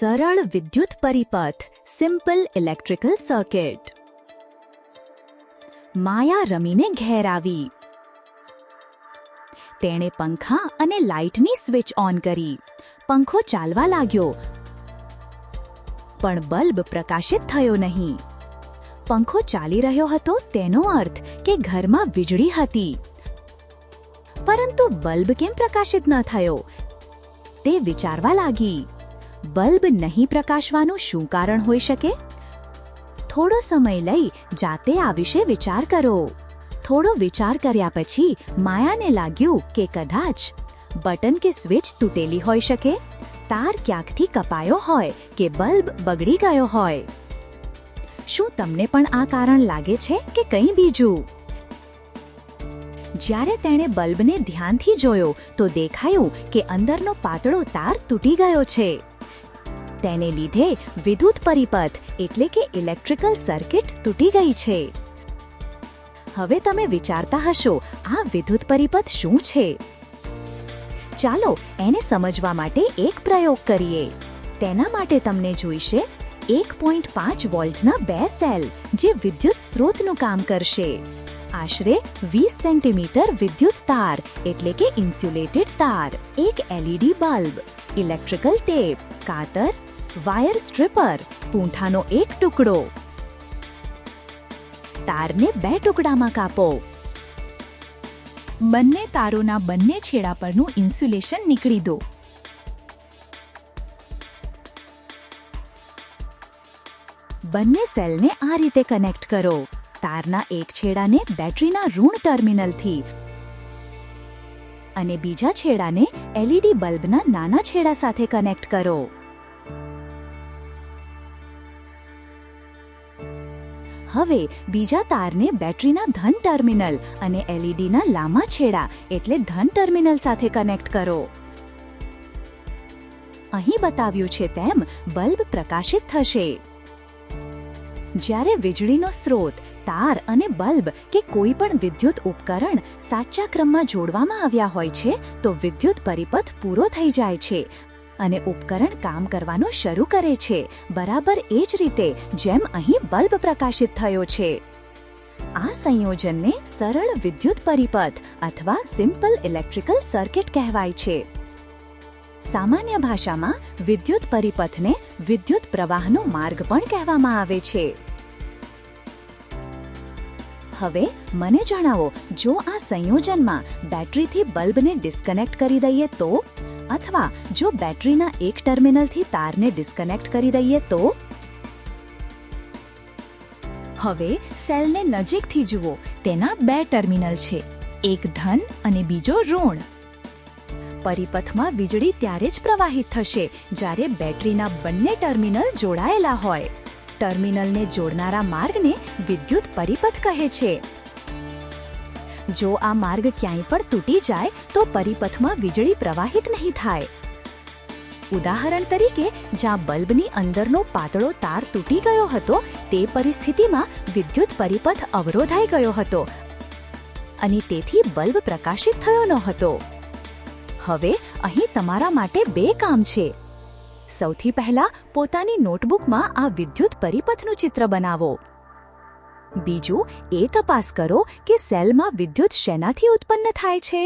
સરળ વિદ્યુત પરિપથ, simple electrical circuit. માયા રમીને ઘેર આવી. તેણે પંખા અને લાઇટની સ્વિચ ઓન કરી. પંખો ચાલવા લાગ્યો, પણ બલ્બ પ્રકાશિત થયો નહીં. પંખો ચાલી રહ્યો હતો તેનો અર્થ કે ઘરમાં વીજળી હતી, પરંતુ બલ્બ કેમ પ્રકાશિત ન થયો? તે વિચારવા લાગી. બલ્બ નહીં પ્રકાશવાનું શું કારણ હોઈ શકે? થોડો સમય લઈ જાતે આ વિશે વિચાર કરો. થોડો વિચાર કર્યા પછી માયાને લાગ્યું કે કદાચ બટન કે સ્વિચ તૂટેલી હોઈ શકે, તાર ક્યાંકથી કપાયો હોય કે બલ્બ બગડી ગયો હોય. શું તમને પણ આ કારણ લાગે છે કે કંઈ બીજું? જ્યારે તેણે બલ્બને ધ્યાનથી જોયો તો દેખાયું કે અંદરનો પાતળો તાર તૂટી ગયો છે. તેને લીધે વિદ્યુત પરિપથ એટલે કે ઇલેક્ટ્રિકલ સર્કિટ તૂટી ગઈ છે. હવે તમે વિચારતા હશો, આ વિદ્યુત પરિપથ શું છે? ચાલો એને સમજવા માટે એક પ્રયોગ કરીએ. તેના માટે તમને જોઈશે 1.5 વોલ્ટના 2 સેલ, જે વિદ્યુત સ્ત્રોતનું કામ કરશે. આશરે 20 સેન્ટીમીટર વિદ્યુત તાર એટલે કે ઇન્સ્યુલેટેડ તાર, એક એલઈડી બલ્બ, ઇલેક્ટ્રિકલ ટેપ, કાતર, વાયર સ્ટ્રીપર, પૂંઠાનો એક ટુકડો. તારને 2 ટુકડામાં કાપો. બંને તારોના બંને છેડા પરનું ઇન્સ્યુલેશન નીકળી દો. બંને સેલને આ રીતે કનેક્ટ કરો. તારના એક છેડાને બેટરીના ઋણ ટર્મિનલથી અને બીજા છેડાને એલઈડી બલ્બના નાના છેડા સાથે કનેક્ટ કરો. હવે બીજા તારને બેટરીના ધન ટર્મિનલ અને એલઈડીના લાંબા છેડા એટલે ધન ટર્મિનલ સાથે કનેક્ટ કરો. અહીં બતાવ્યું છે તેમ બલ્બ પ્રકાશિત થશે. જ્યારે વીજળીનો સ્ત્રોત, તાર અને બલ્બ કે કોઈ પણ વિદ્યુત ઉપકરણ સાચા ક્રમમાં જોડવામાં આવ્યા હોય છે તો વિદ્યુત પરિપથ પૂરો થઈ જાય છે અને ઉપકરણ કામ કરવાનું શરૂ કરે છે, બરાબર એ જ રીતે જેમ અહીં બલ્બ પ્રકાશિત થયો છે. આ સંયોજનને સરળ વિદ્યુત પરિપથ અથવા સિમ્પલ ઇલેક્ટ્રિકલ સર્કિટ કહેવાય છે. સામાન્ય ભાષામાં વિદ્યુત પરિપથને વિદ્યુત પ્રવાહનો માર્ગ પણ કહેવામાં આવે છે. હવે મને જણાવો, જો આ સંયોજનમાં બેટરીથી બલ્બને ડિસ્કનેક્ટ કરી દઈએ તો, અથવા જો બેટરીના એક ટર્મિનલથી તારને ડિસ્કનેક્ટ કરી દઈએ તો? હવે સેલને નજીકથી જુઓ. તેના 2 ટર્મિનલ છે, એક ધન અને બીજો ઋણ. પરિપથમાં વીજળી ત્યારે જ પ્રવાહિત થશે જ્યારે બેટરીના બંને ટર્મિનલ જોડાયેલા હોય. ટર્મિનલને જોડનારા માર્ગને વિદ્યુત પરિપથ કહે છે. જો આ માર્ગ ક્યાંય પણ તૂટી જાય તો પરિપથમાં વીજળી પ્રવાહિત નહીં થાય. ઉદાહરણ તરીકે, જ્યાં બલ્બની અંદરનો પાતળો તાર તૂટી ગયો હતો તે પરિસ્થિતિમાં વિદ્યુત પરિપથ અવરોધાઈ ગયો હતો અને તેથી બલ્બ પ્રકાશિત થયો ન હતો. હવે અહીં તમારા માટે 2 કામ છે. સૌથી પહેલા પોતાની નોટબુકમાં આ વિદ્યુત પરિપથનું ચિત્ર બનાવો. બીજું એ તપાસ કરો કે સેલમાં વિદ્યુત શેનાથી ઉત્પન્ન થાય છે.